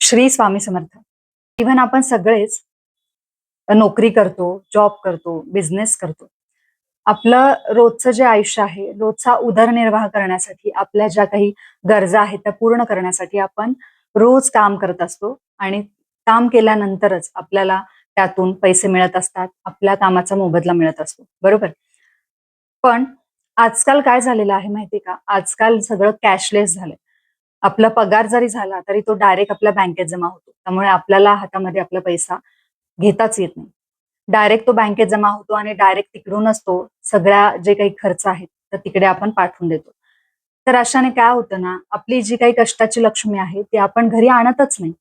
Shri Swami Samarth. Even आपण सगळेच नोकरी करतो, जॉब करतो, बिझनेस करतो. आपलं रोजचं जे आयुष्य आहे, रोजचा उदरनिर्वाह करण्यासाठी आपल्या ज्या काही गरजा आहेत त्या पूर्ण करण्यासाठी आपण रोज काम करत असतो आणि काम केल्यानंतरच आपल्याला त्यातून पैसे मिळत असतात. आपल्या कामाचा मोबदला मिळत असतो. बरोबर? पण आजकाल काय झालेलं आहे माहिती का? आजकाल सगळं कॅशलेस झालंय. आपला पगार जरी झाला तरी तो डायरेक्ट आपल्या बँकेत जमा होतो. त्यामुळे आपल्याला हातामध्ये आपला पैसा घेताच येत नाही. डायरेक्ट तो बँकेत जमा होतो आणि डायरेक्ट तिकडूनच तो सगळ्या जे काही खर्च आहेत, तर तिकडे आपण पाठवून देतो. तर अशाने काय होतं ना, आपली जी काही कष्टाची लक्ष्मी आहे, ती आपण घरी आणतच नाही.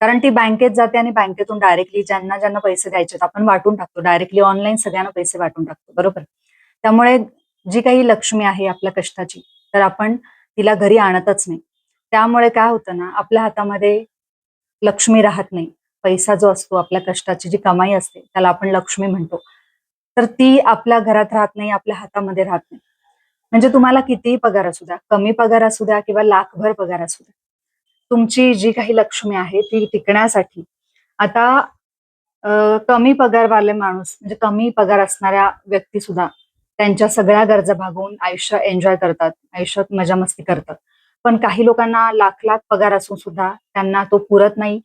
कारण ती बँकेत जाते आणि बँकेतून डायरेक्टली ज्यांना ज्यांना पैसे द्यायचे आपण वाटून टाकतो. डायरेक्टली ऑनलाईन सगळ्यांना पैसे वाटून टाकतो. बरोबर? त्यामुळे जी काही लक्ष्मी आहे आपल्या कष्टाची, तर आपण तिला घरी आणतच नाही. त्यामुळे काय होतं ना, आपल्या हातामध्ये लक्ष्मी राहत नाही. पैसा जो असतो, आपल्या कष्टाची जी कमाई असते, त्याला आपण लक्ष्मी म्हणतो. तर ती आपल्या घरात राहत नाही, आपल्या हातामध्ये राहत नाही. म्हणजे तुम्हाला कितीही पगार असू द्या, कमी पगार असू द्या किंवा लाखभर पगार असू द्या. तुमची जी काही लक्ष्मी आहे ती टिकण्यासाठी आता कमी पगारवाले माणूस म्हणजे कमी पगार असणाऱ्या व्यक्ती सुद्धा त्यांच्या सगळ्या गरजा भागवून आयुष्य एन्जॉय करतात, आयुष्यात मजा-मस्ती करतात. पण काही लोकांना लाख-लाख पगार असून सुद्धा त्यांना तो पुरत नाही.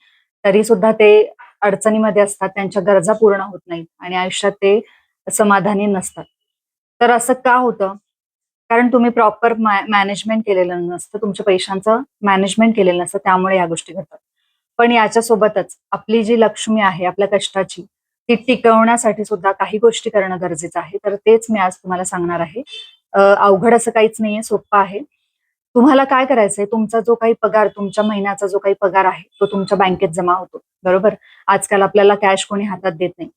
तरी सुद्धा ते अडचणीमध्ये असतात, त्यांच्या गरजा पूर्ण होत नाहीत आणि आयुष्यात ते समाधानी नसतात. तर असं का होतं? कारण तुम्ही प्रॉपर मॅनेजमेंट केलेलं नसतं. तुमच्या पैशांचं मॅनेजमेंट केलेलं नसतं. त्यामुळे या गोष्टी घडतात. पण याच्यासोबतच आपली जी लक्ष्मी आहे आपल्या कष्टाची, ती टिकवण्यासाठी सुद्धा काही गोष्टी करणं गरजेचं आहे. तर तेच मी आज तुम्हाला सांगणार आहे. अवघड असं काहीच नाहीये, सोप्पं आहे. तुम्हाला काय करायचंय, तुमचा जो काही पगार, तुमच्या महिन्याचा जो काही पगार आहे, तो तुमच्या बँकेत जमा होतो. बरोबर? आजकाल आपल्याला कॅश कोणी हातात देत नाही.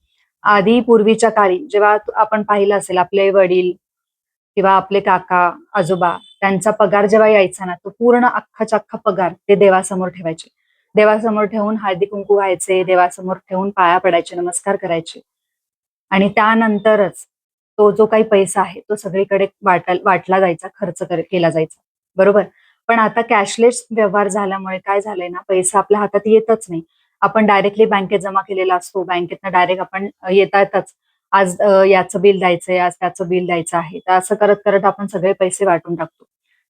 आधी पूर्वीच्या काळी जेव्हा आपण पाहिलं असेल आपले वडील किंवा आपले काका, आजोबा त्यांचा पगार जेव्हा यायचा ना, तो पूर्ण अख्खाच्या अख्खा पगार ते देवासमोर ठेवायचे. देवासमोर ठेवून हळदी-कुंकू व्हायचे, देवासमोर ठेवून पाया पडायचे, नमस्कार करायचे आणि त्यानंतरच तो जो काही पैसा आहे, तो सगळीकडे वाटला जायचा, केला जायचा. बरोबर? पण आता कॅशलेस व्यवहार झाल्यामुळे काय झालंय ना, पैसा आपल्या हातात येतच नाही. आपण डायरेक्टली बँकेत जमा केलेला असतो. बँकेतनं डायरेक्ट आपण येता-येताच आज याचं बिल द्यायचंय, आज त्याचं बिल द्यायचं आहे. तर असं करत-करत आपण सगळे पैसे वाटून टाकतो.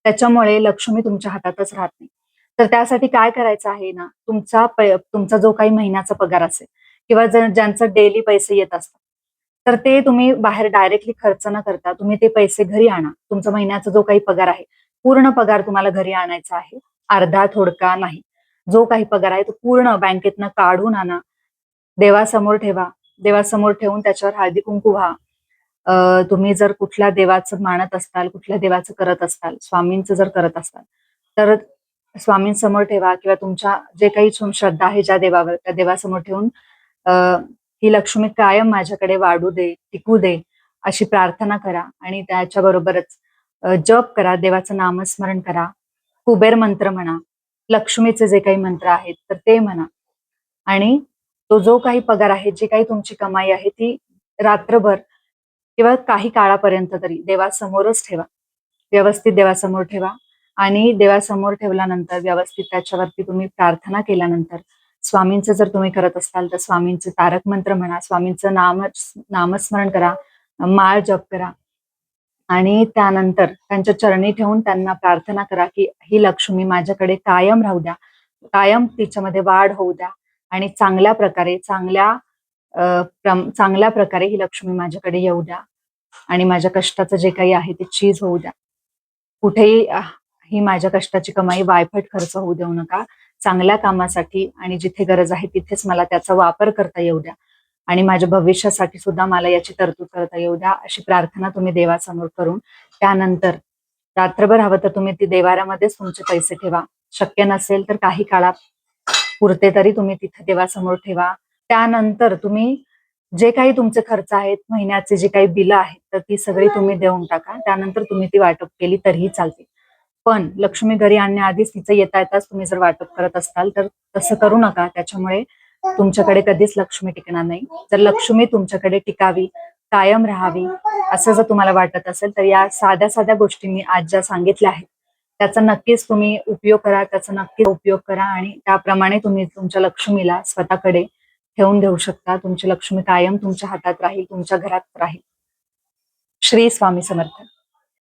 त्याच्यामुळे लक्ष्मी तुमच्या हातातच राहत नाही. तर त्यासाठी काय करायचं आहे ना, तुमचा जो काही महिन्याचा पगार असेल किंवा ज्यांचं डेली पैसे येत असतात, तर ते तुम्ही बाहेर डायरेक्टली खर्च न करता तुम्ही ते पैसे घरी आणा. तुमचा महिन्याचा जो काही पगार आहे, पूर्ण पगार तुम्हाला घरी आणायचा आहे. अर्धा, थोडका नाही. जो काही पगार आहे तो पूर्ण बँकेतनं काढून आणा. देवासमोर ठेवा. देवासमोर ठेवून त्याच्यावर हळदी-कुंकू व्हा. तुम्ही जर कुठल्या देवाचं मानत असताल, कुठल्या देवाचं करत असताल, स्वामींचं जर करत असाल, तर स्वामींसमोर ठेवा किंवा तुमच्या जे काही श्रद्धा आहे ज्या देवावर, त्या देवासमोर ठेवून अ, ही लक्ष्मी कायम माझ्याकडे वाढू दे, टिकू दे, अशी प्रार्थना करा आणि त्याच्याबरोबरच जप करा, देवाचं नामस्मरण करा, कुबेर मंत्र म्हणा, लक्ष्मीचे जे काही मंत्र आहेत, तर ते म्हणा आणि तो जो काही पगार आहे, जी काही तुमची कमाई आहे, ती रात्रभर किंवा काही काळापर्यंत तरी देवासमोरच ठेवा. व्यवस्थित देवासमोर ठेवा आणि देवासमोर ठेवल्यानंतर व्यवस्थित त्याच्यावरती तुम्ही प्रार्थना केल्यानंतर स्वामींचं जर तुम्ही करत असाल, तर स्वामींचे तारक मंत्र म्हणा, स्वामींचं नामस्मरण करा, माळ जप करा आणि त्यानंतर त्यांच्या चरणी ठेवून त्यांना प्रार्थना करा, की ही लक्ष्मी माझ्याकडे कायम राहू द्या. कायम तिच्यामध्ये वाढ होऊ द्या आणि चांगल्या प्रकारे, चांगल्या प्रकारे ही लक्ष्मी माझ्याकडे येऊ द्या आणि माझ्या कष्टाचं जे काही आहे ते चीज होऊ द्या. कुठेही ही माझ्या कष्टाची कमाई वायफट खर्च होऊ देऊ नका. चांगल्या कामासाठी आणि जिथे गरज आहे तिथेच मला त्याचा वापर करता येऊ द्या आणि माझ्या भविष्यासाठी सुद्धा मला याची तरतूद करता येऊ द्या, अशी प्रार्थना तुम्ही देवासमोर करून त्यानंतर रात्रभर हवं तर तुम्ही ती देव्हाऱ्यामध्येच तुमचे पैसे ठेवा. शक्य नसेल तर काही पुरते तरी तुम्ही तिथे देवासमोर ठेवा. त्यानंतर तुम्ही जे काही तुमचे खर्च आहेत, महिन्याचे जे काही बिलं आहेत, तर ती सगळी तुम्ही देऊन टाका. त्यानंतर तुम्ही ती वाटप केली तरीही चालते. पण लक्ष्मी घरी आणण्याआधीच तिचं येता-येताच तुम्ही जर वाटप करत असाल, तर तसं करू नका. त्याच्यामुळे तुमच्याकडे कधीच लक्ष्मी टिकणार नाही. जर लक्ष्मी तुमच्याकडे टिकावी, कायम राहावी, असं जर तुम्हाला वाटत असेल, तर या साध्या-साध्या गोष्टी मी आज ज्या सांगितल्या आहेत, त्याचा नक्कीच तुम्ही उपयोग करा, त्याचा नक्कीच उपयोग करा आणि त्याप्रमाणे तुम्ही तुमच्या लक्ष्मीला स्वतःकडे ठेवून देऊ शकता. तुमची लक्ष्मी कायम तुमच्या हातात राहील, तुमच्या घरात राहील. श्री स्वामी समर्थ.